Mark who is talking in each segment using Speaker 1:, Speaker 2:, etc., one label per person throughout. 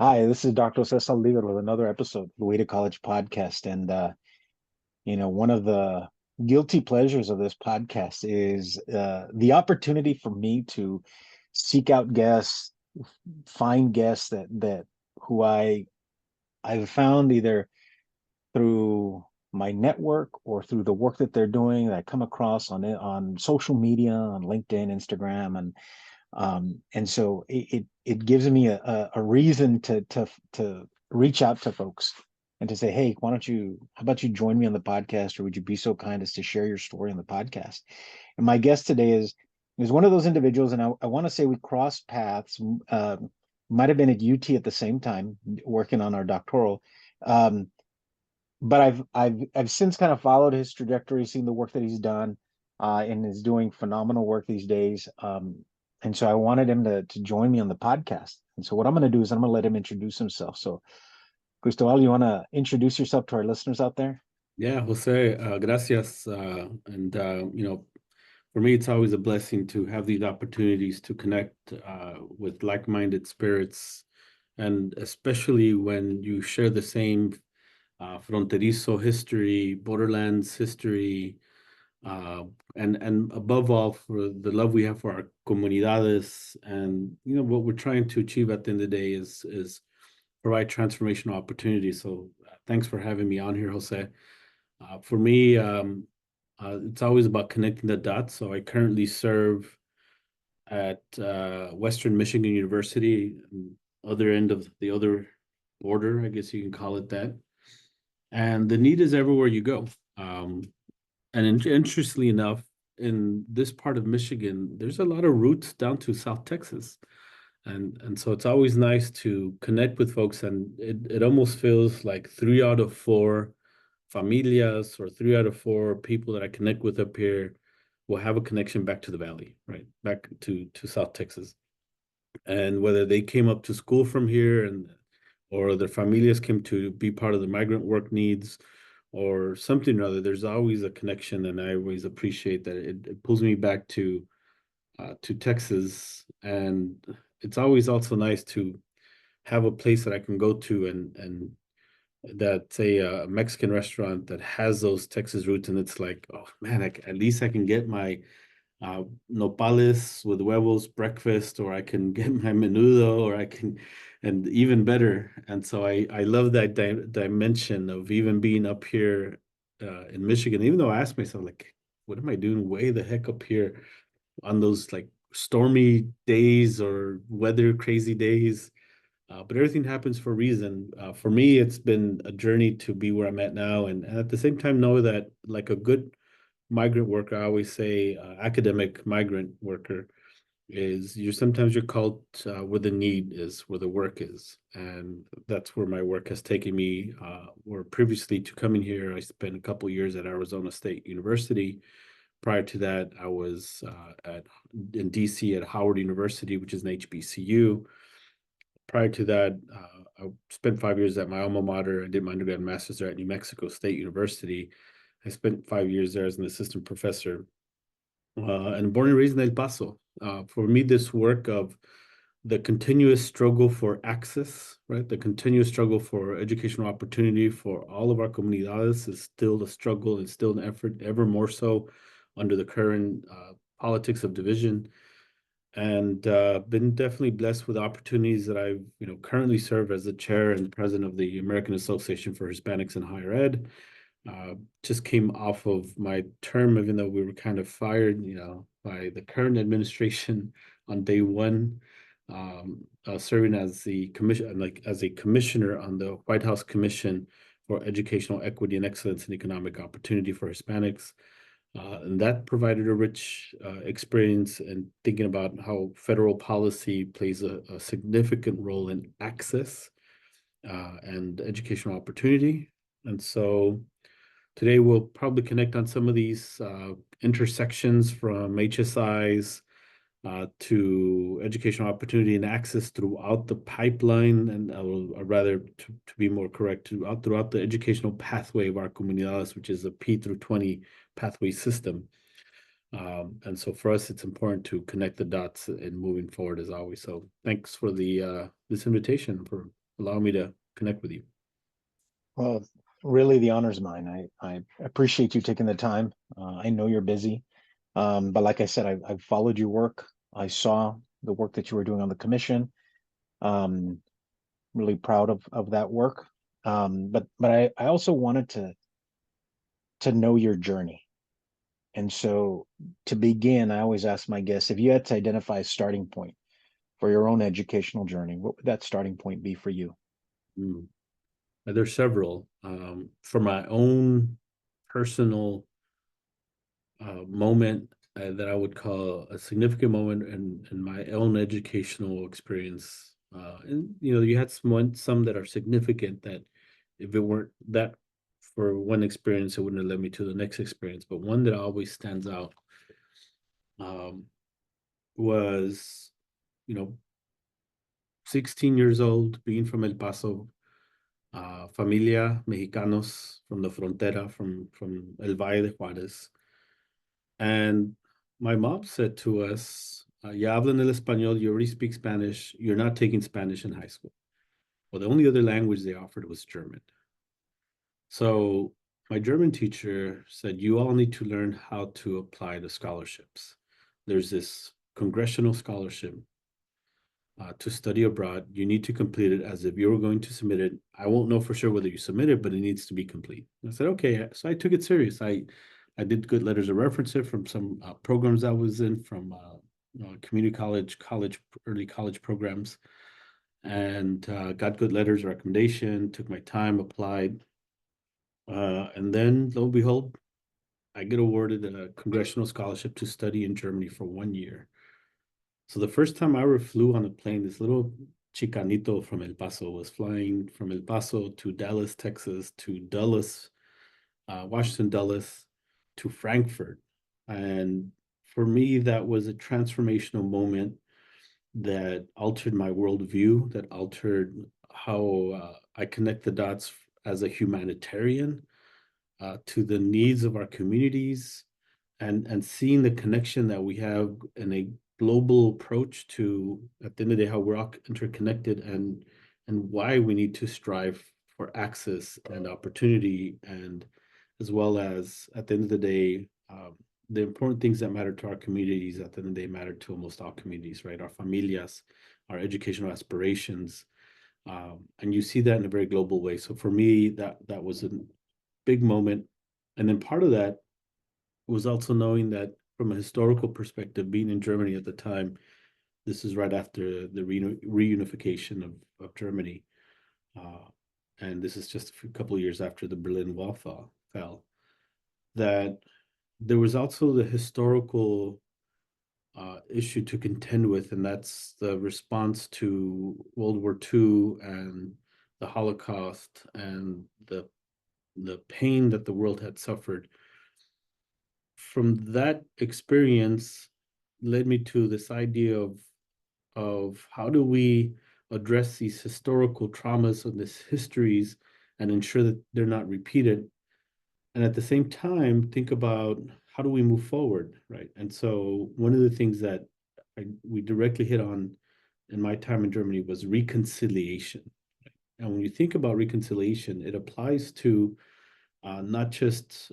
Speaker 1: Hi, this is Dr. Saldivar with another episode of the Way to College podcast. One of the guilty pleasures of this podcast is the opportunity for me to seek out guests, find guests that who I've found either through my network or through the work that they're doing that I come across on social media, on LinkedIn, Instagram, and so it gives me a reason to reach out to folks and to say, hey, how about you join me on the podcast, or would you be so kind as to share your story on the podcast? And my guest today is one of those individuals, and I want to say we crossed paths, might have been at UT at the same time, working on our doctoral. But I've since kind of followed his trajectory, seen the work that he's done, and is doing phenomenal work these days. And so I wanted him to join me on the podcast. And so what I'm going to do is I'm going to let him introduce himself. So, Cristobal, you want to introduce yourself to our listeners out there?
Speaker 2: Yeah, Jose, gracias. For me, it's always a blessing to have these opportunities to connect with like-minded spirits, and especially when you share the same fronterizo history, borderlands history, uh, and above all, for the love we have for our comunidades, and what we're trying to achieve at the end of the day is provide transformational opportunities. So, thanks for having me on here, Jose. For me, it's always about connecting the dots. So I currently serve at Western Michigan University, other end of the other border, I guess you can call it that. And the need is everywhere you go. And interestingly enough, in this part of Michigan, there's a lot of roots down to South Texas. And so it's always nice to connect with folks, and it almost feels like 3 out of 4 familias or 3 out of 4 people that I connect with up here will have a connection back to the valley, right? Back to South Texas. And whether they came up to school from here and or their familias came to be part of the migrant work needs or something or other, there's always a connection, and I always appreciate that it pulls me back to Texas. And it's always also nice to have a place that I can go to and that say a Mexican restaurant that has those Texas roots, and it's like, oh man, at least I can get my nopales with huevos breakfast, or I can get my menudo, or I can, and even better. And so I love that dimension of even being up here in Michigan, even though I ask myself, like, what am I doing way the heck up here on those like stormy days or weather crazy days? But everything happens for a reason. For me, it's been a journey to be where I'm at now, and at the same time, know that like a good migrant worker, I always say academic migrant worker is you're called where the need is, where the work is, and that's where my work has taken me. Where previously to coming here, I spent a couple years at Arizona State University. Prior to that, I was at in DC at Howard University, which is an HBCU. Prior to that, I spent 5 years at my alma mater. I did my undergrad and master's there at New Mexico State University. I spent 5 years there as an assistant professor, and born and raised in El Paso. For me, this work of the continuous struggle for access, right? The continuous struggle for educational opportunity for all of our comunidades is still a struggle and still an effort, ever more so under the current politics of division. And been definitely blessed with opportunities that I've, currently serve as the chair and president of the American Association for Hispanics in Higher Ed. Just came off of my term, even though we were kind of fired, by the current administration on day one, serving as the commission, like as a commissioner on the White House Commission for Educational Equity and Excellence and Economic Opportunity for Hispanics. And that provided a rich experience in thinking about how federal policy plays a significant role in access and educational opportunity. And so today we'll probably connect on some of these intersections from HSIs to educational opportunity and access throughout the pipeline, and or rather, to be more correct, throughout the educational pathway of our comunidades, which is a P through 20 pathway system. And so for us, it's important to connect the dots in moving forward as always. So thanks for the this invitation, for allowing me to connect with you.
Speaker 1: Well, really, the honor's mine. I appreciate you taking the time. I know you're busy, but like I said, I've followed your work. I saw the work that you were doing on the commission. Um, really proud of that work. But I also wanted to know your journey. And so to begin, I always ask my guests, if you had to identify a starting point for your own educational journey, what would that starting point be for you?
Speaker 2: Mm. There's several. For my own personal moment that I would call a significant moment in my own educational experience. And you had some that are significant that if it weren't that for one experience, it wouldn't have led me to the next experience. But one that always stands out um, was, you know, 16 years old, being from El Paso, familia mexicanos from the frontera, from El Valle de Juárez. And my mom said to us, ya hablan el español, you already speak Spanish, you're not taking Spanish in high school. Well, the only other language they offered was German. So my German teacher said, you all need to learn how to apply the scholarships. There's this congressional scholarship to study abroad. You need to complete it as if you were going to submit it. I won't know for sure whether you submit it, but it needs to be complete. I said, okay. So I took it serious. I did good letters of reference from some programs I was in, from community college, early college programs, and got good letters of recommendation, took my time, applied. And then lo and behold, I get awarded a congressional scholarship to study in Germany for 1 year. So the first time I ever flew on a plane, this little chicanito from El Paso was flying from El Paso to Dallas, Texas, to Dulles, Washington Dulles, to Frankfurt. And for me, that was a transformational moment that altered my worldview, that altered how I connect the dots as a humanitarian to the needs of our communities, and seeing the connection that we have in a global approach to, at the end of the day, how we're all interconnected, and why we need to strive for access and opportunity, and as well as at the end of the day, the important things that matter to our communities at the end of the day matter to almost all communities, right? Our familias, our educational aspirations, and you see that in a very global way. So for me, that was a big moment, and then part of that was also knowing that from a historical perspective, being in Germany at the time, this is right after the reunification of Germany. Uh, and this is just a couple of years after the Berlin Wall fell, that there was also the historical issue to contend with, and that's the response to World War II and the Holocaust and the pain that the world had suffered. From that experience led me to this idea of how do we address these historical traumas and these histories and ensure that they're not repeated, and at the same time think about how do we move forward, right? And so one of the things that we directly hit on in my time in Germany was reconciliation. And when you think about reconciliation, it applies to not just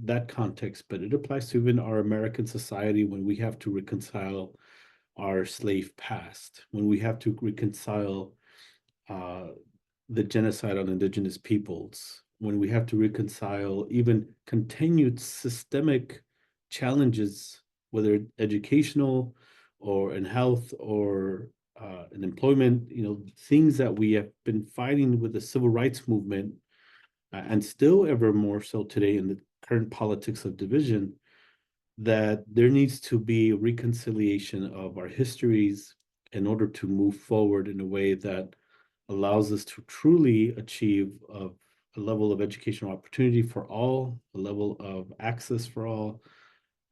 Speaker 2: that context, but it applies to even our American society when we have to reconcile our slave past, when we have to reconcile uh, the genocide on indigenous peoples, when we have to reconcile even continued systemic challenges, whether educational or in health or in employment, things that we have been fighting with the civil rights movement, and still ever more so today in the current politics of division, that there needs to be reconciliation of our histories in order to move forward in a way that allows us to truly achieve a level of educational opportunity for all, a level of access for all.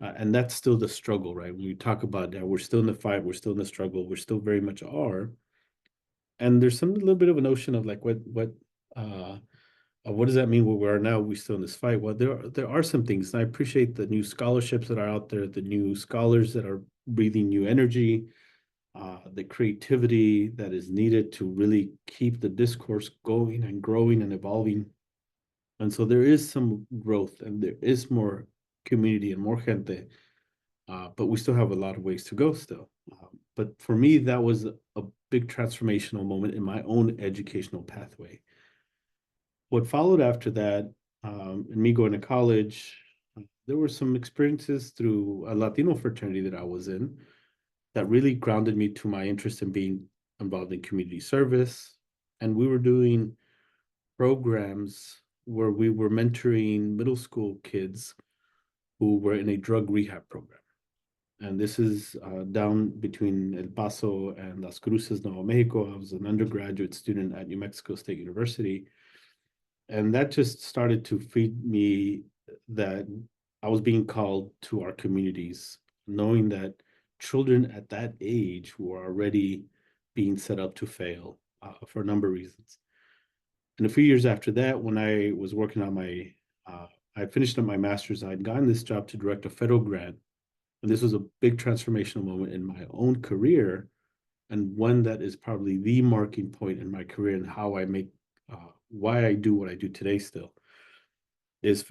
Speaker 2: And that's still the struggle, right? When we talk about that, we're still in the fight, we're still in the struggle, we're still very much are. And there's some little bit of a notion of like what does that mean where we are now? We still in this fight? Well, there are some things. And I appreciate the new scholarships that are out there, the new scholars that are breathing new energy. the creativity that is needed to really keep the discourse going and growing and evolving. And so there is some growth and there is more community and more gente, but we still have a lot of ways to go still. But for me, that was a big transformational moment in my own educational pathway. What followed after that, and me going to college, there were some experiences through a Latino fraternity that I was in that really grounded me to my interest in being involved in community service. And we were doing programs where we were mentoring middle school kids who were in a drug rehab program. And this is down between El Paso and Las Cruces, Nuevo Mexico. I was an undergraduate student at New Mexico State University. And that just started to feed me that I was being called to our communities, knowing that children at that age were already being set up to fail for a number of reasons. And a few years after that, when I was working on I finished up my master's, I'd gotten this job to direct a federal grant. And this was a big transformational moment in my own career, and one that is probably the marking point in my career and how I make, why I do what I do today still, is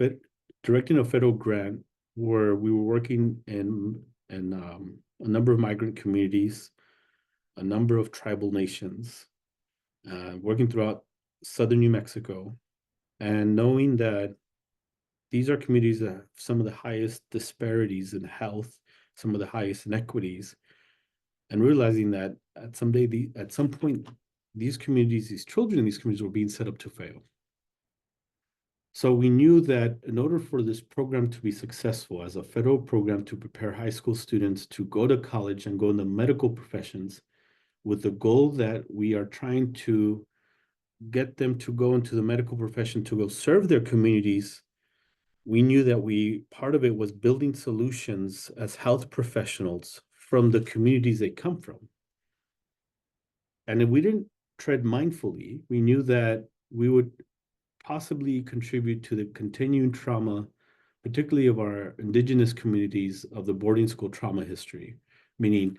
Speaker 2: directing a federal grant where we were working in a number of migrant communities, a number of tribal nations, working throughout southern New Mexico, and knowing that these are communities that have some of the highest disparities in health, some of the highest inequities, and realizing that at some point, these communities, these children in these communities were being set up to fail. So we knew that in order for this program to be successful as a federal program to prepare high school students to go to college and go into medical professions with the goal that we are trying to get them to go into the medical profession to go serve their communities, we knew that part of it was building solutions as health professionals from the communities they come from. And if we didn't tread mindfully, we knew that we would possibly contribute to the continuing trauma, particularly of our indigenous communities, of the boarding school trauma history, meaning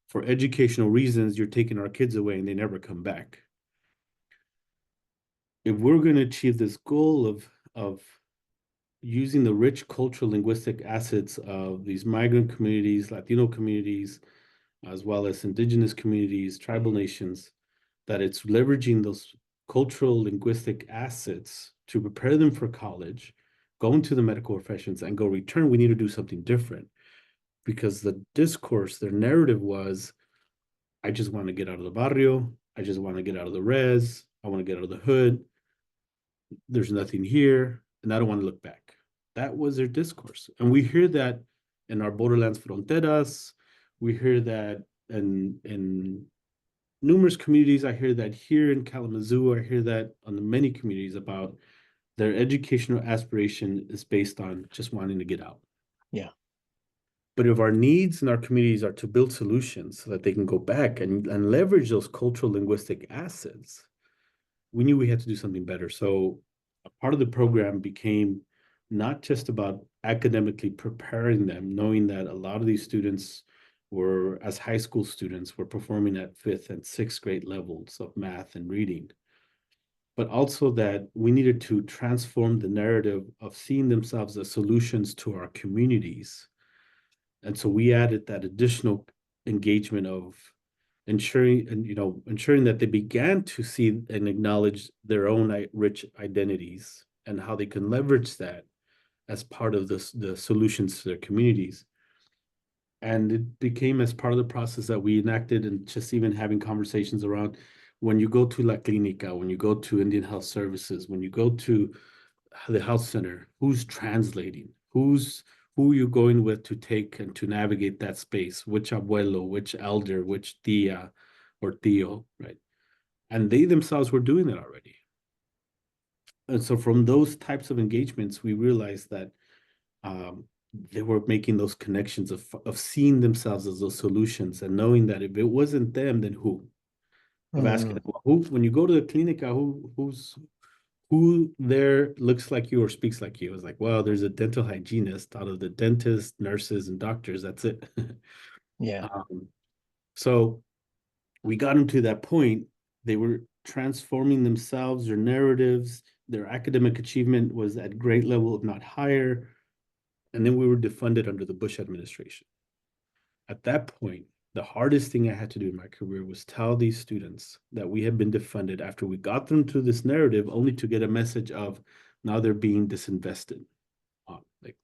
Speaker 2: for educational reasons, you're taking our kids away and they never come back. If we're going to achieve this goal of using the rich cultural linguistic assets of these migrant communities, Latino communities, as well as indigenous communities, tribal nations, that it's leveraging those cultural linguistic assets to prepare them for college, go into the medical professions and go return, we need to do something different. Because the discourse, their narrative was, I just want to get out of the barrio, I just want to get out of the res, I want to get out of the hood, there's nothing here, and I don't want to look back. That was their discourse. And we hear that in our borderlands fronteras, we hear that in numerous communities. I hear that here in Kalamazoo. I hear that on the many communities about their educational aspiration is based on just wanting to get out.
Speaker 1: Yeah.
Speaker 2: But if our needs in our communities are to build solutions so that they can go back and leverage those cultural linguistic assets, we knew we had to do something better. So a part of the program became not just about academically preparing them, knowing that a lot of these students were, as high school students, were performing at 5th and 6th grade levels of math and reading, but also that we needed to transform the narrative of seeing themselves as solutions to our communities. And so we added that additional engagement of ensuring that they began to see and acknowledge their own rich identities and how they can leverage that as part of the solutions to their communities. And it became as part of the process that we enacted, and just even having conversations around when you go to La Clínica, when you go to Indian Health Services, when you go to the health center, who's translating? Who are you going with to take and to navigate that space? Which abuelo, which elder, which tia or tío, right? And they themselves were doing it already. And so from those types of engagements, we realized that they were making those connections of seeing themselves as those solutions and knowing that if it wasn't them, then who? Of asking them, who, when you go to the clinica, who there looks like you or speaks like you? It's like, well, there's a dental hygienist. Out of the dentists, nurses, and doctors, that's it.
Speaker 1: Yeah.
Speaker 2: So we got them to that point. They were transforming themselves, their narratives, their academic achievement was at grade level, if not higher. And then we were defunded under the Bush administration. At that point, the hardest thing I had to do in my career was tell these students that we had been defunded after we got them to this narrative, only to get a message of now they're being disinvested. Like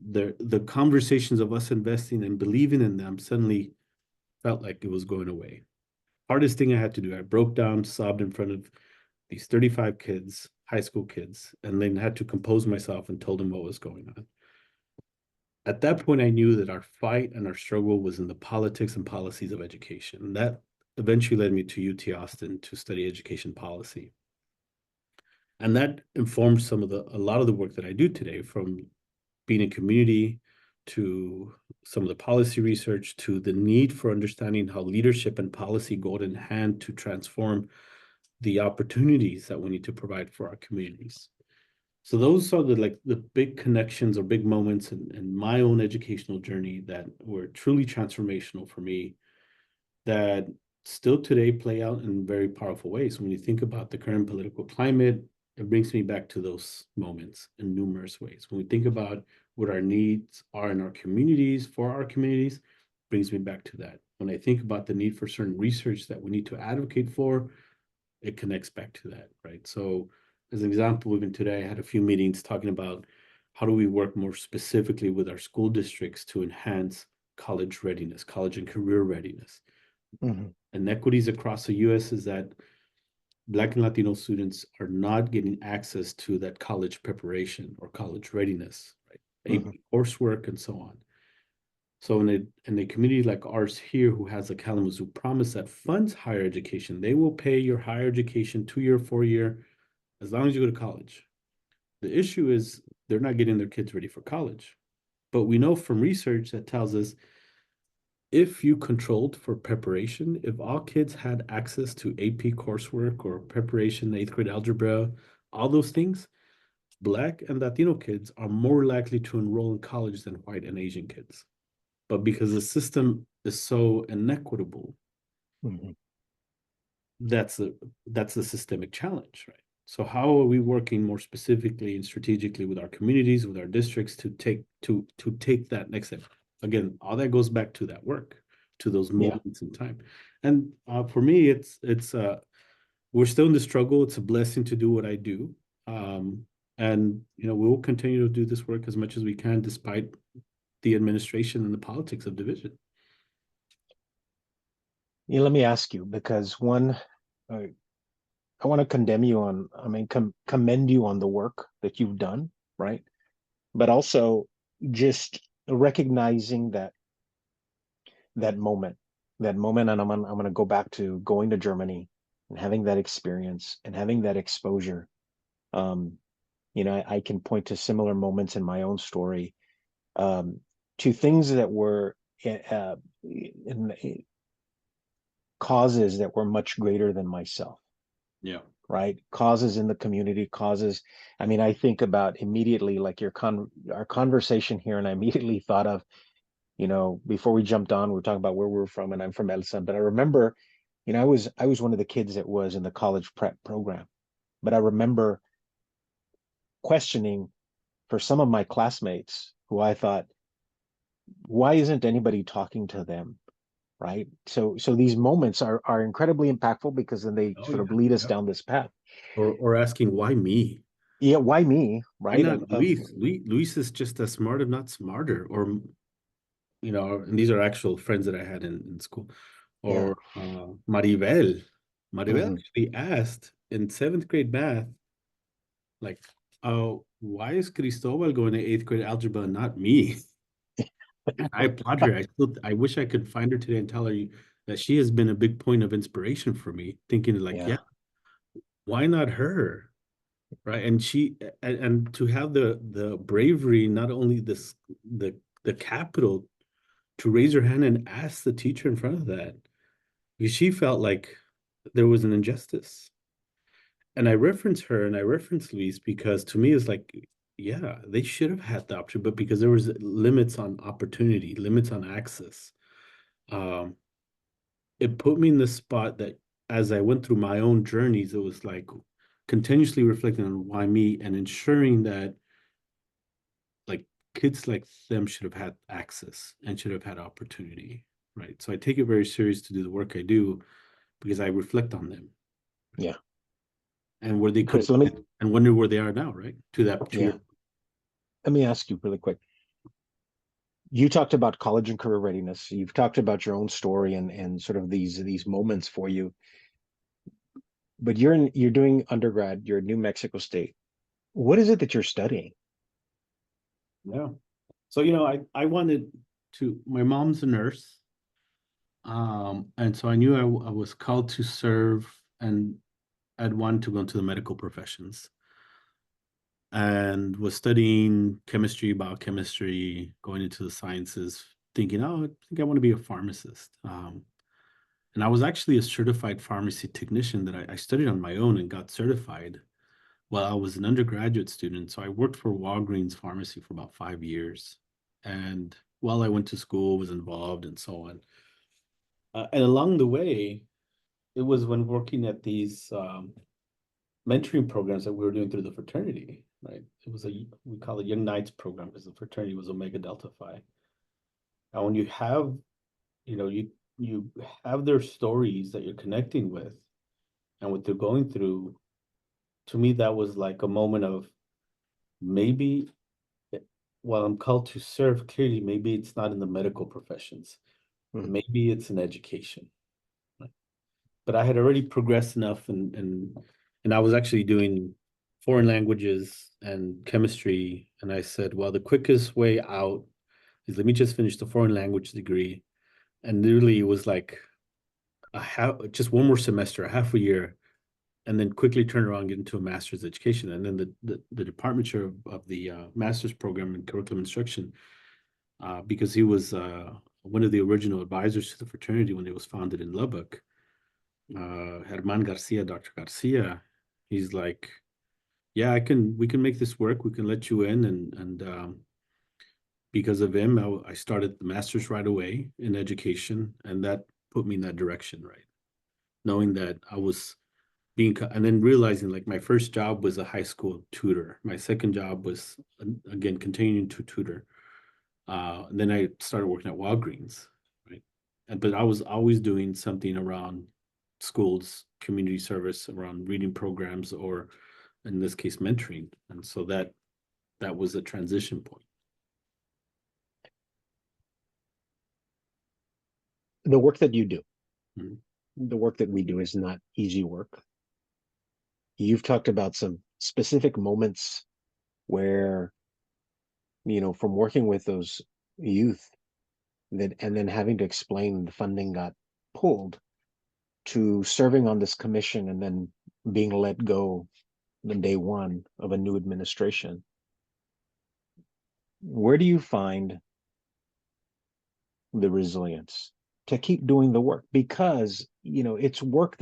Speaker 2: the conversations of us investing and believing in them suddenly felt like it was going away. Hardest thing I had to do, I broke down, sobbed in front of these 35 kids, high school kids, and then had to compose myself and told them what was going on. At that point, I knew that our fight and our struggle was in the politics and policies of education. And that eventually led me to UT Austin to study education policy. And that informed a lot of the work that I do today, from being in community to some of the policy research to the need for understanding how leadership and policy go in hand to transform the opportunities that we need to provide for our communities. So those are the big connections or big moments in my own educational journey that were truly transformational for me, that still today play out in very powerful ways. When you think about the current political climate, it brings me back to those moments in numerous ways. When we think about what our needs are in our communities, for our communities, brings me back to that. When I think about the need for certain research that we need to advocate for, it connects back to that, right? So as an example, even today, I had a few meetings talking about how do we work more specifically with our school districts to enhance college readiness, college and career readiness.
Speaker 1: Mm-hmm.
Speaker 2: Inequities across the US is that Black and Latino students are not getting access to that college preparation or college readiness, right?
Speaker 1: Mm-hmm.
Speaker 2: AP coursework and so on. So in a community like ours here, who has a Kalamazoo promise that funds higher education, they will pay your higher education 2-year, 4-year, as long as you go to college. The issue is they're not getting their kids ready for college. But we know from research that tells us if you controlled for preparation, if all kids had access to AP coursework or preparation, 8th grade algebra, all those things, Black and Latino kids are more likely to enroll in college than white and Asian kids. But because the system is so inequitable,
Speaker 1: Mm-hmm.
Speaker 2: that's the systemic challenge, right? So how are we working more specifically and strategically with our communities, with our districts to take that next step? Again, all that goes back to that work, to those
Speaker 1: Yeah.
Speaker 2: moments in time. And for me, it's we're still in the struggle. It's a blessing to do what I do. And we will continue to do this work as much as we can, despite the administration and the politics of division.
Speaker 1: Yeah, let me ask you, because one, I want to condemn you on, I mean, commend you on the work that you've done, right? But also just recognizing that moment, and I'm gonna go back to going to Germany and having that experience and having that exposure. Um, I can point to similar moments in my own story, to things that were in causes that were much greater than myself,
Speaker 2: Yeah.
Speaker 1: right? Causes in the community, causes. I mean, I think about immediately like our conversation here, and I immediately thought of, before we jumped on, we were talking about where we're from, and I'm from Elsa. But I remember, I was one of the kids that was in the college prep program. But I remember questioning for some of my classmates who I thought, why isn't anybody talking to them? Right. So these moments are incredibly impactful, because then they
Speaker 2: Oh
Speaker 1: sort of
Speaker 2: yeah.
Speaker 1: lead us
Speaker 2: Yeah.
Speaker 1: down this path.
Speaker 2: Or asking why me?
Speaker 1: Yeah, why me?
Speaker 2: Why
Speaker 1: Right.
Speaker 2: not Luis? Luis is just as smart, if not smarter. Or, and these are actual friends that I had in school.
Speaker 1: Yeah.
Speaker 2: Or Maribel. Maribel
Speaker 1: Hmm.
Speaker 2: actually asked in 7th grade math, like, oh, why is Cristobal going to 8th grade algebra and not me? And I applaud her. I wish I could find her today and tell her that she has been a big point of inspiration for me, thinking like, yeah,
Speaker 1: Yeah.
Speaker 2: why not her? Right. And to have the bravery, not only the capital, to raise her hand and ask the teacher in front of that, because she felt like there was an injustice. And I reference her and I reference Luis because to me it's like, yeah, they should have had the option, but because there was limits on opportunity, limits on access. Um, it put me in the spot that as I went through my own journeys, it was like continuously reflecting on why me and ensuring that like kids like them should have had access and should have had opportunity, right? So I take it very serious to do the work I do because I reflect on them
Speaker 1: Yeah.
Speaker 2: and where they could
Speaker 1: Chris,
Speaker 2: have been and wonder where they are now, right? To that, to
Speaker 1: yeah,
Speaker 2: your
Speaker 1: let me ask you really quick. You talked about college and career readiness. You've talked about your own story and sort of these moments for you. But you're doing undergrad, you're in New Mexico State. What is it that you're studying?
Speaker 2: yeah. So I wanted to. My mom's a nurse, and so I knew I was called to serve, and I'd wanted to go into the medical professions, and was studying chemistry, biochemistry, going into the sciences, thinking, oh, I think I want to be a pharmacist. And I was actually a certified pharmacy technician that I studied on my own and got certified while I was an undergraduate student. So I worked for Walgreens Pharmacy for about 5 years. And while I went to school, was involved and so on. And along the way, it was when working at these mentoring programs that we were doing through the fraternity, right? It was we call it Young Knights program because the fraternity was Omega Delta Phi. And when you have, you have their stories that you're connecting with and what they're going through, to me, that was like a moment of maybe while I'm called to serve, clearly, maybe it's not in the medical professions.
Speaker 1: Hmm.
Speaker 2: Maybe it's in education. Right? But I had already progressed enough and I was actually doing foreign languages and chemistry. And I said, well, the quickest way out is let me just finish the foreign language degree. And literally it was like just one more semester, a half a year, and then quickly turn around and get into a master's education. And then the department chair of the master's program in curriculum instruction, because he was one of the original advisors to the fraternity when it was founded in Lubbock, Herman Garcia, Dr. Garcia, he's like, yeah, we can make this work. We can let you in. And because of him, I started the master's right away in education. And that put me in that direction, right? Knowing that I was and then realizing like my first job was a high school tutor. My second job was again continuing to tutor. And then I started working at Walgreens, right? But I was always doing something around schools, community service, around reading programs, or in this case, mentoring. And so that was a transition point.
Speaker 1: The work that you do,
Speaker 2: Mhm.
Speaker 1: the work that we do is not easy work. You've talked about some specific moments where, from working with those youth that and then having to explain the funding got pulled to serving on this commission and then being let go on day one of a new administration. Where do you find the resilience to keep doing the work? Because, it's work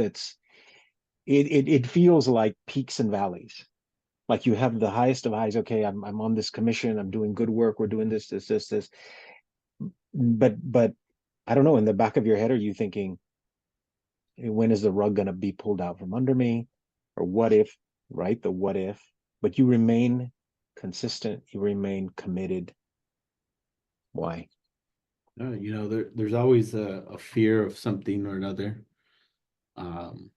Speaker 1: it feels like peaks and valleys. Like you have the highest of highs. Okay, I'm on this commission, I'm doing good work, we're doing this. But I don't know, in the back of your head, are you thinking, when is the rug going to be pulled out from under me? Or what if, right? The what if. But you remain consistent, you remain committed. Why?
Speaker 2: There's always a fear of something or another. Um,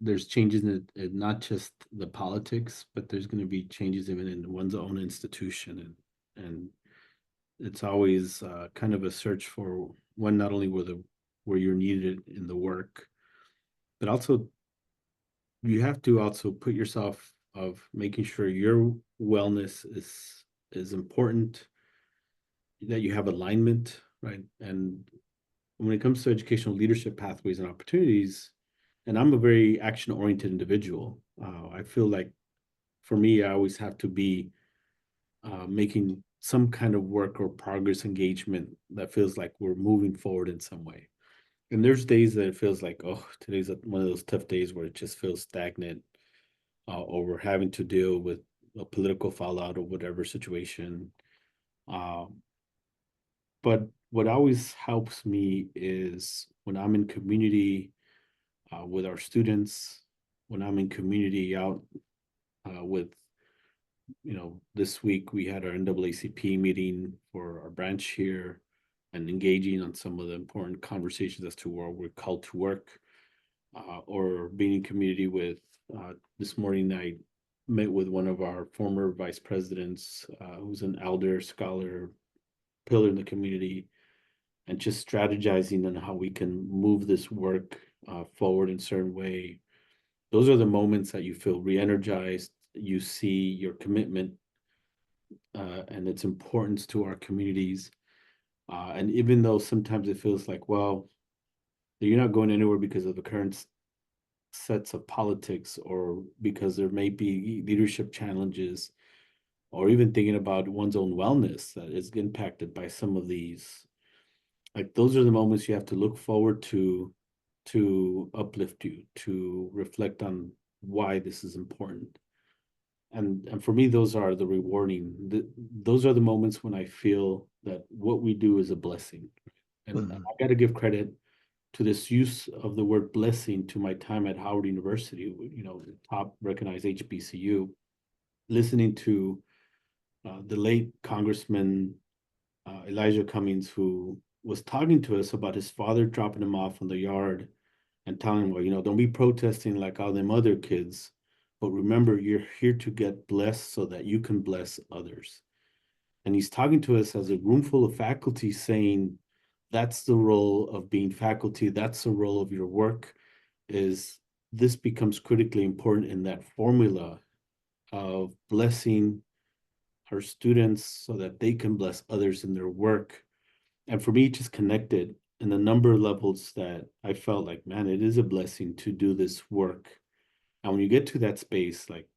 Speaker 2: there's changes in not just the politics, but there's going to be changes even in one's own institution, and it's always kind of a search for one, not only where you're needed in the work, but also you have to also put yourself of making sure your wellness is important, that you have alignment, right? And when it comes to educational leadership pathways and opportunities, and I'm a very action-oriented individual, I feel like for me, I always have to be making some kind of work or progress engagement that feels like we're moving forward in some way. And there's days that it feels like, oh, today's one of those tough days where it just feels stagnant, or we're having to deal with a political fallout or whatever situation. Um, but what always helps me is when I'm in community with our students, when I'm in community out with, this week we had our NAACP meeting for our branch here and engaging on some of the important conversations as to where we're called to work, or being in community with, this morning I met with one of our former vice presidents, who's an elder, scholar, pillar in the community, and just strategizing on how we can move this work forward in a certain way. Those are the moments that you feel re-energized. You see your commitment and its importance to our communities. And even though sometimes it feels like, well, you're not going anywhere because of the current sets of politics, or because there may be leadership challenges, or even thinking about one's own wellness that is impacted by some of these, like those are the moments you have to look forward to uplift you, to reflect on why this is important. And for me, those are the rewarding, those are the moments when I feel that what we do is a blessing. And I got to give credit to this use of the word blessing to my time at Howard University, top recognized HBCU, listening to the late Congressman Elijah Cummings, who was talking to us about his father dropping him off on the yard and telling him, well, don't be protesting like all them other kids, but remember, you're here to get blessed so that you can bless others. And he's talking to us as a room full of faculty, saying, that's the role of being faculty. That's the role of your work. Is this becomes critically important in that formula of blessing our students so that they can bless others in their work. And for me, just connected in a number of levels that I felt like, man, it is a blessing to do this work. And when you get to that space, like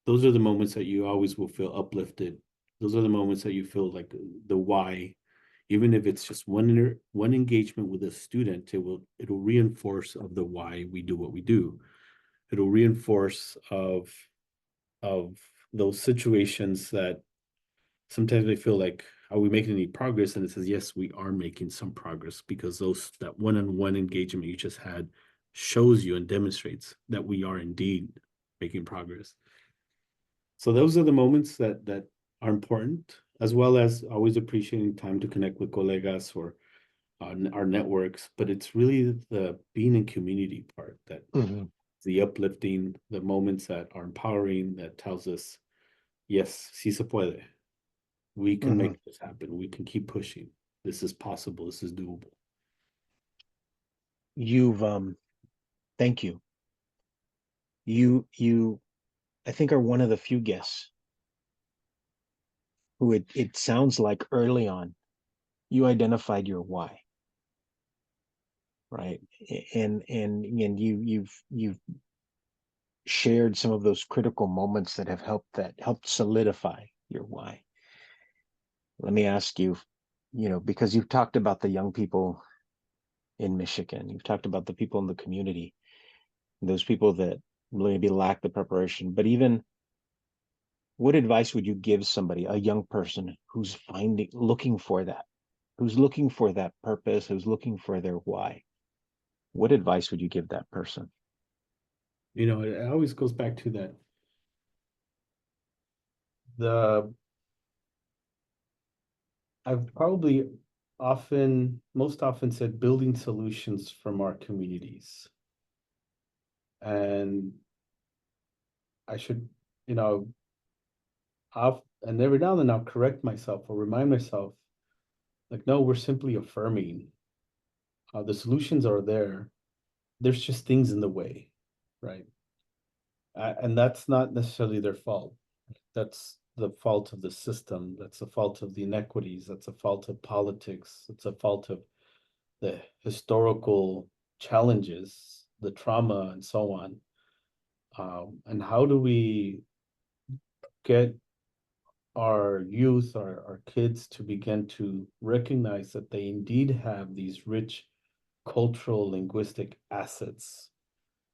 Speaker 2: those are the moments that you always will feel uplifted. Those are the moments that you feel like the why. Even if it's just one engagement with a student, it'll reinforce of the why we do what we do. It'll reinforce of those situations that sometimes we feel like, are we making any progress? And it says, yes, we are making some progress, because that one-on-one engagement you just had shows you and demonstrates that we are indeed making progress. So those are the moments that are important, as well as always appreciating time to connect with colegas or our networks. But it's really the being in community part that the uplifting, the moments that are empowering, that tells us, yes, sí se puede. We can make this happen. We can keep pushing. This is possible. This is doable.
Speaker 1: You've thank you. You I think are one of the few guests who it sounds like early on you identified your why, right? And you've shared some of those critical moments that have helped solidify your why. Let me ask you, because you've talked about the young people in Michigan, you've talked about the people in the community, those people that maybe lack the preparation, but even what advice would you give somebody, a young person who's looking for that, purpose, who's looking for their why? What advice would you give that person?
Speaker 2: It always goes back to that. I've probably most often said building solutions from our communities. And I should, and every now and then I'll correct myself or remind myself, like, no, we're simply affirming. The solutions are there. There's just things in the way, right? And that's not necessarily their fault. That's the fault of the system. That's the fault of the inequities. That's the fault of politics. It's a fault of the historical challenges, the trauma, and so on. And how do we get our youth, our kids, to begin to recognize that they indeed have these rich cultural, linguistic assets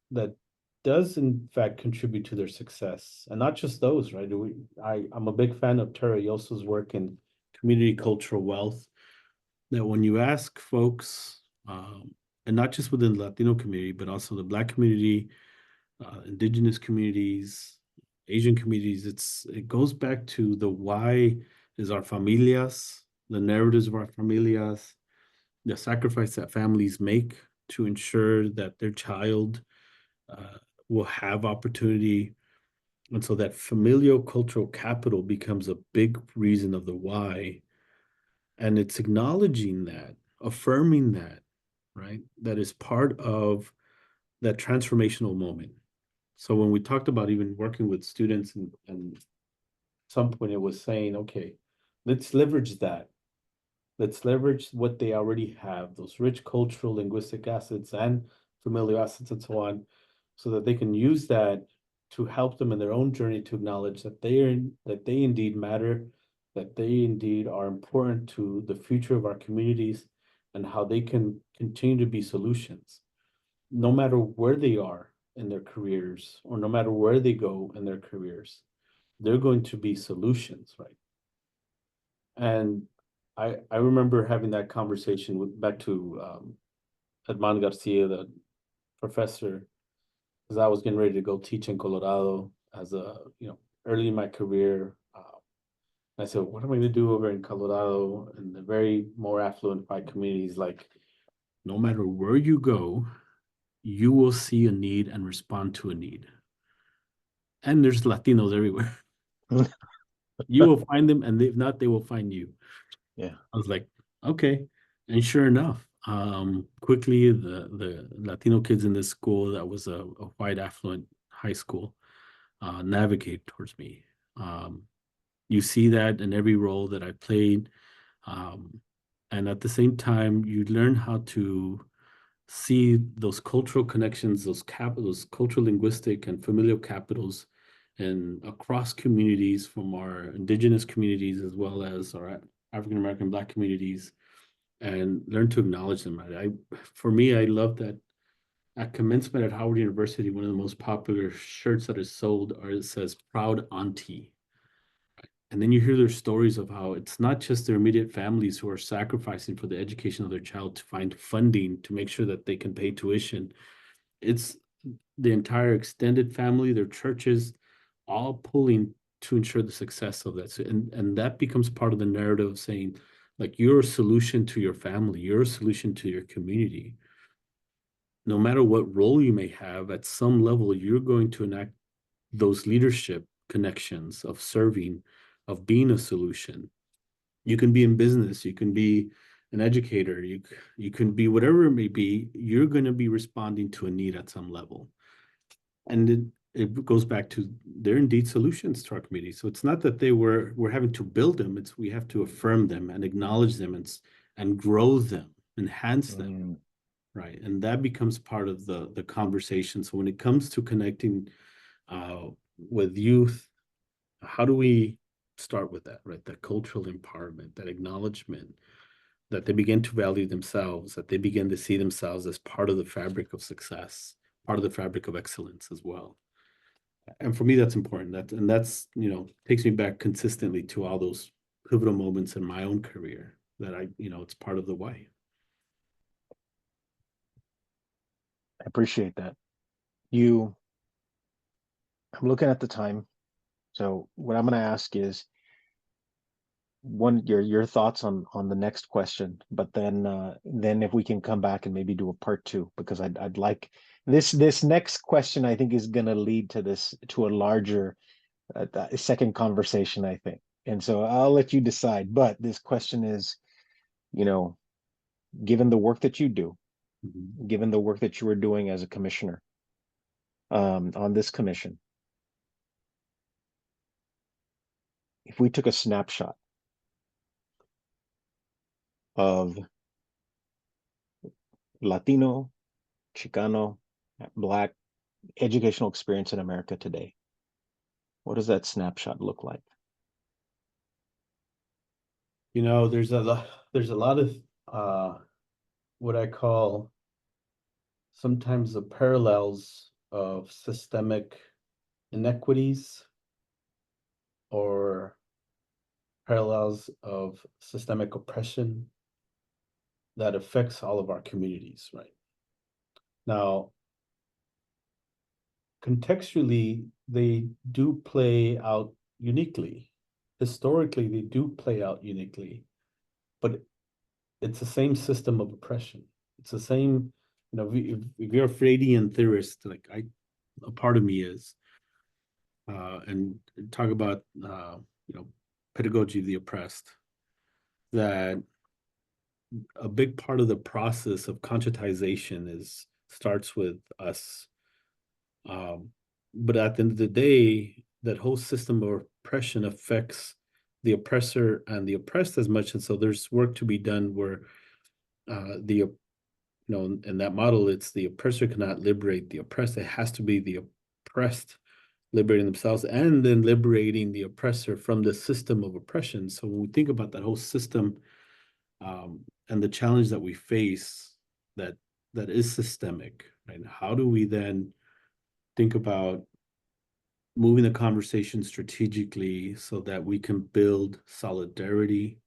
Speaker 2: that does in fact contribute to their success, and not just those, right? I'm a big fan of Tara Yoso's work in community cultural wealth, that when you ask folks and not just within the Latino community, but also the Black community, indigenous communities, Asian communities. It goes back to the why is our familias, the narratives of our familias, the sacrifice that families make to ensure that their child uh, will have opportunity. And so that familial cultural capital becomes a big reason of the why. And it's acknowledging that, affirming that, right? That is part of that transformational moment. So when we talked about even working with students and some point it was saying, okay, let's leverage that. Let's leverage what they already have, those rich cultural, linguistic assets and familiar assets and so on, so that they can use that to help them in their own journey to acknowledge that they indeed matter, that they indeed are important to the future of our communities, and how they can continue to be solutions, no matter where they are in their careers, or no matter where they go in their careers, they're going to be solutions, right? And I remember having that conversation with back to Edmond Garcia, the professor, because I was getting ready to go teach in Colorado as a, early in my career. I said, what am I going to do over in Colorado in the very more affluent white communities? Like, no matter where you go, you will see a need and respond to a need. And there's Latinos everywhere. You will find them, and if not, they will find you.
Speaker 1: Yeah.
Speaker 2: I was like, okay. And sure enough, quickly the Latino kids in this school that was a white affluent high school navigate towards me. You see that in every role that I played. Um, and at the same time, you learn how to see those cultural connections, those cultural linguistic and familial capitals and across communities, from our indigenous communities as well as our African American Black communities, and learn to acknowledge them. For me, I love that at commencement at Howard University, one of the most popular shirts that is sold are it says "Proud Auntie." And then you hear their stories of how it's not just their immediate families who are sacrificing for the education of their child to find funding to make sure that they can pay tuition. It's the entire extended family, their churches, all pulling to ensure the success of that. So, and that becomes part of the narrative, saying, like, you're a solution to your family, you're a solution to your community. No matter what role you may have, at some level, you're going to enact those leadership connections of serving, of being a solution. You can be in business, you can be an educator, you can be whatever it may be, you're going to be responding to a need at some level. And it goes back to they're indeed solutions to our community. So it's not that we're having to build them, it's we have to affirm them and acknowledge them and grow them, enhance them.
Speaker 1: Mm.
Speaker 2: Right. And that becomes part of the conversation. So when it comes to connecting with youth, how do we start with that, right? That cultural empowerment, that acknowledgement, that they begin to value themselves, that they begin to see themselves as part of the fabric of success, part of the fabric of excellence as well. And for me, that's important. That's, takes me back consistently to all those pivotal moments in my own career that it's part of the why.
Speaker 1: I appreciate that. I'm looking at the time. So what I'm going to ask is your thoughts on the next question, but then if we can come back and maybe do a part two, because I'd like this next question, I think, is going to lead to a larger second conversation, I think. And so I'll let you decide. But this question is, you know, given the work that you do, given the work that you were doing as a commissioner on this commission, if we took a snapshot of Latino, Chicano, Black educational experience in America today, what does that snapshot look like?
Speaker 2: There's a lot of what I call sometimes the parallels of systemic inequities or parallels of systemic oppression that affects all of our communities, right? Now, contextually, they do play out uniquely. Historically, they do play out uniquely, but it's the same system of oppression. It's the same, if you're a Freudian theorist, like a part of me is, and talk about, pedagogy of the oppressed, that a big part of the process of conscientization starts with us. But at the end of the day, that whole system of oppression affects the oppressor and the oppressed as much. And so there's work to be done where in that model, it's the oppressor cannot liberate the oppressed. It has to be the oppressed liberating themselves and then liberating the oppressor from the system of oppression. So when we think about that whole system, and the challenge that we face that is systemic, right? How do we then think about moving the conversation strategically so that we can build solidarity,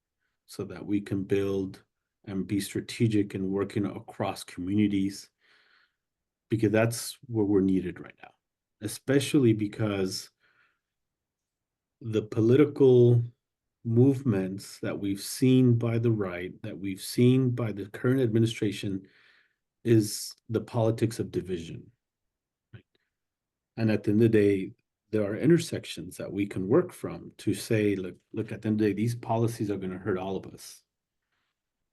Speaker 2: so that we can build and be strategic in working across communities, because that's where we're needed right now, especially because the political movements that we've seen by the right, that we've seen by the current administration, is the politics of division. Right? And at the end of the day, there are intersections that we can work from to say, look, at the end of the day, these policies are going to hurt all of us.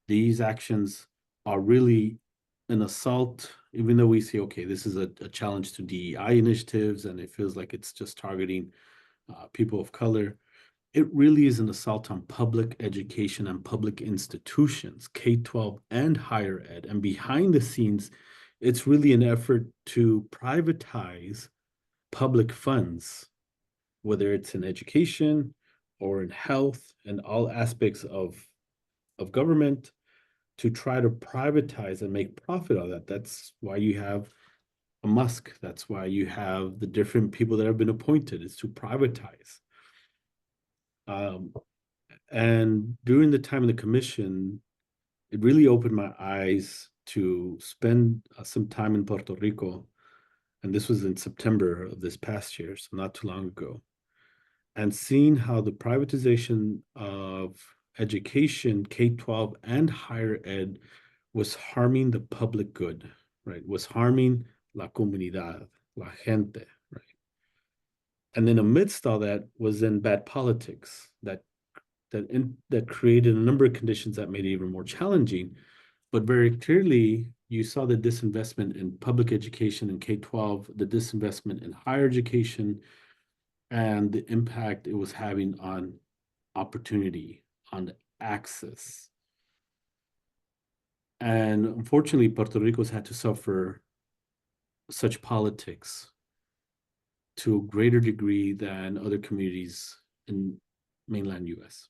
Speaker 2: These actions are really an assault, even though we say, okay, this is a challenge to DEI initiatives, and it feels like it's just targeting people of color. It really is an assault on public education and public institutions, K-12 and higher ed. And behind the scenes, it's really an effort to privatize public funds, whether it's in education or in health and all aspects of government, to try to privatize and make profit on that. That's why you have a Musk. That's why you have the different people that have been appointed, is to privatize. And during the time of the commission, it really opened my eyes to spend some time in Puerto Rico. And this was in September of this past year, so not too long ago. And seeing how the privatization of education, K-12 and higher ed, was harming the public good, right? Was harming la comunidad, la gente, right? And then amidst all that was then bad politics that created a number of conditions that made it even more challenging. But very clearly, you saw the disinvestment in public education in K-12, the disinvestment in higher education, and the impact it was having on opportunity, on access. And unfortunately, Puerto Rico's had to suffer such politics to a greater degree than other communities in mainland US.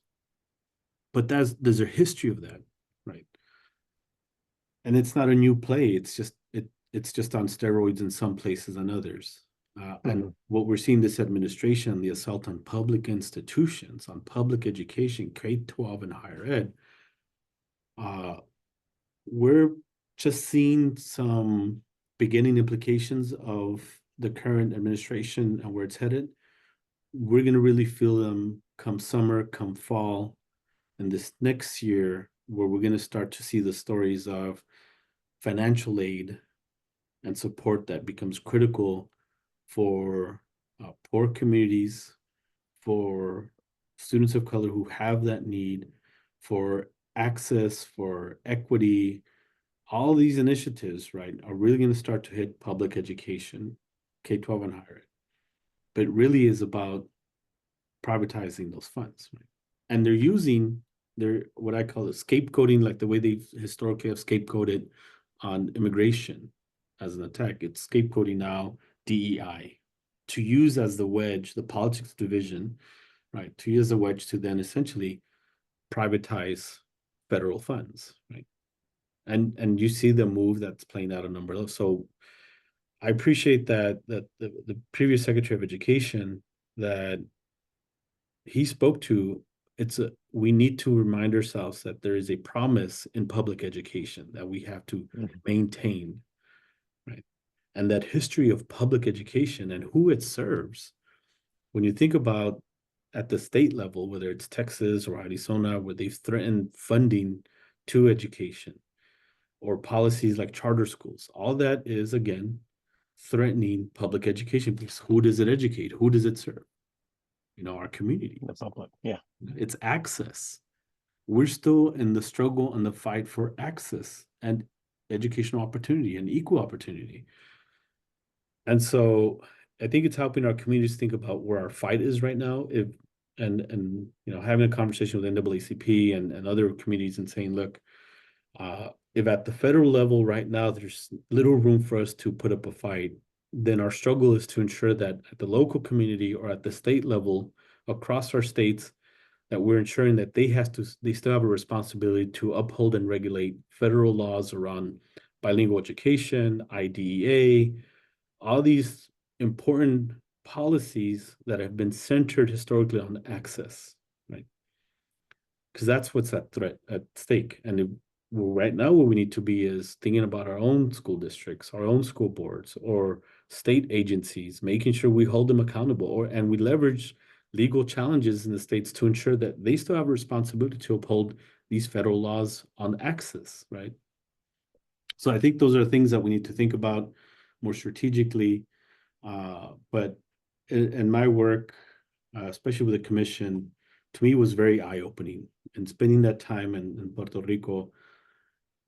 Speaker 2: But there's a history of that, right? And it's not a new play. It's just on steroids in some places and others. And what we're seeing this administration, the assault on public institutions, on public education, K-12 and higher ed, we're just seeing some beginning implications of the current administration and where it's headed. We're going to really feel them come summer, come fall, and this next year, where we're going to start to see the stories of financial aid and support that becomes critical for poor communities, for students of color who have that need, for access, for equity. All these initiatives, right, are really going to start to hit public education, K-12 and higher ed. But it really is about privatizing those funds, right? And they're using what I call scapegoating, like the way they historically have scapegoated on immigration as an attack. It's scapegoating now DEI, to use as the wedge, the politics division, right? To use the wedge to then essentially privatize federal funds, right? And you see the move that's playing out a number of. So I appreciate that the previous Secretary of Education, that he spoke to, we need to remind ourselves that there is a promise in public education that we have to maintain, and that history of public education and who it serves. When you think about at the state level, whether it's Texas or Arizona, where they've threatened funding to education, or policies like charter schools, all that is, again, threatening public education, because who does it educate? Who does it serve? Our community.
Speaker 1: The public, yeah.
Speaker 2: It's access. We're still in the struggle and the fight for access and educational opportunity and equal opportunity. And so I think it's helping our communities think about where our fight is right now. And having a conversation with NAACP and other communities and saying, look, if at the federal level right now there's little room for us to put up a fight, then our struggle is to ensure that at the local community or at the state level across our states, that we're ensuring that they still have a responsibility to uphold and regulate federal laws around bilingual education, IDEA, all these important policies that have been centered historically on access, right? Because that's what's at stake. And right now, what we need to be is thinking about our own school districts, our own school boards, or state agencies, making sure we hold them accountable, and we leverage legal challenges in the states to ensure that they still have a responsibility to uphold these federal laws on access, right? So I think those are things that we need to think about more strategically. But in my work, especially with the commission, to me was very eye-opening. And spending that time in Puerto Rico,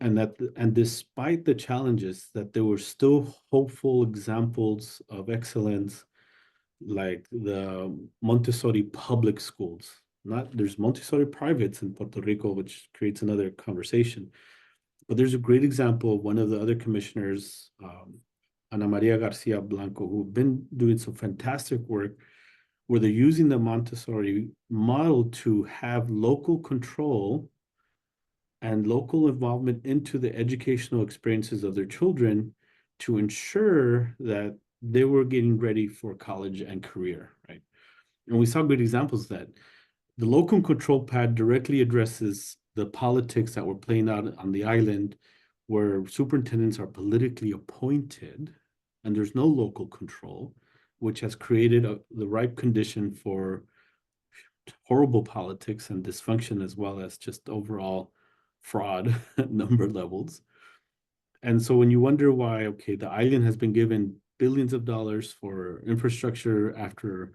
Speaker 2: and despite the challenges, that there were still hopeful examples of excellence, like the Montessori public schools. There's Montessori privates in Puerto Rico, which creates another conversation. But there's a great example of one of the other commissioners, Ana Maria Garcia Blanco, who've been doing some fantastic work where they're using the Montessori model to have local control and local involvement into the educational experiences of their children to ensure that they were getting ready for college and career, right? And we saw great examples of that. The locum control pad directly addresses the politics that were playing out on the island, where superintendents are politically appointed and there's no local control, which has created the ripe condition for horrible politics and dysfunction, as well as just overall fraud at number levels. And so when you wonder why, okay, the island has been given billions of dollars for infrastructure after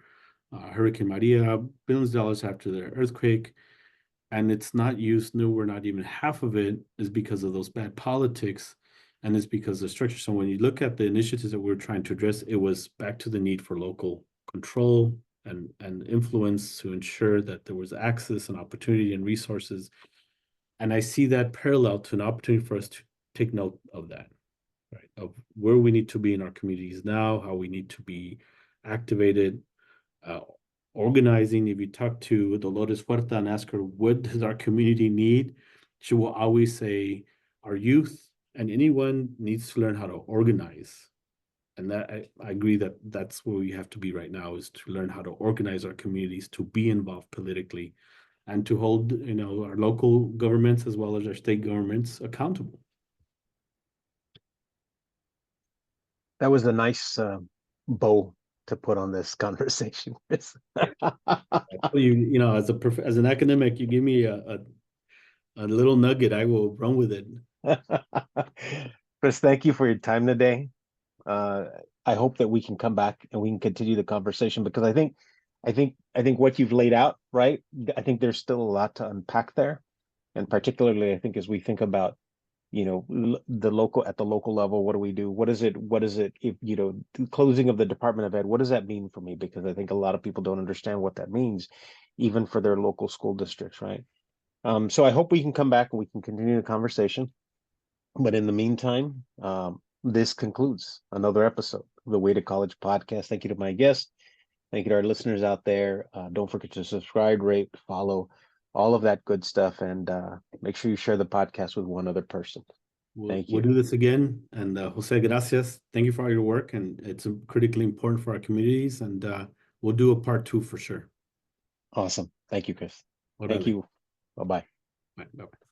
Speaker 2: Hurricane Maria, billions of dollars after the earthquake, and it's not used nowhere, not even half of it, is because of those bad politics, and it's because of the structure. So when you look at the initiatives that we're trying to address, it was back to the need for local control and influence to ensure that there was access and opportunity and resources. And I see that parallel to an opportunity for us to take note of that, right? Of where we need to be in our communities now, how we need to be activated, organizing. If you talk to Dolores Huerta and ask her, what does our community need? She will always say, our youth and anyone needs to learn how to organize. And that I agree that that's where we have to be right now, is to learn how to organize our communities, to be involved politically, and to hold, our local governments as well as our state governments accountable.
Speaker 1: That was a nice bow to put on this conversation.
Speaker 2: As an academic, you give me a little nugget, I will run with it.
Speaker 1: Chris, thank you for your time today. I hope that we can come back and we can continue the conversation, because I think what you've laid out, right? I think there's still a lot to unpack there. And particularly, I think as we think about, the local level, what do we do? What is it if, closing of the Department of Ed, what does that mean for me? Because I think a lot of people don't understand what that means, even for their local school districts, right? So I hope we can come back and we can continue the conversation. But in the meantime, this concludes another episode of the Way to College podcast. Thank you to my guest. Thank you to our listeners out there. Don't forget to subscribe, rate, follow, all of that good stuff. And make sure you share the podcast with one other person. Thank you.
Speaker 2: We'll do this again. And Jose, gracias. Thank you for all your work. And it's critically important for our communities. And we'll do a part 2 for sure.
Speaker 1: Awesome. Thank you, Chris.
Speaker 2: Orale.
Speaker 1: Thank you. Bye-bye.
Speaker 2: Bye. Bye-bye.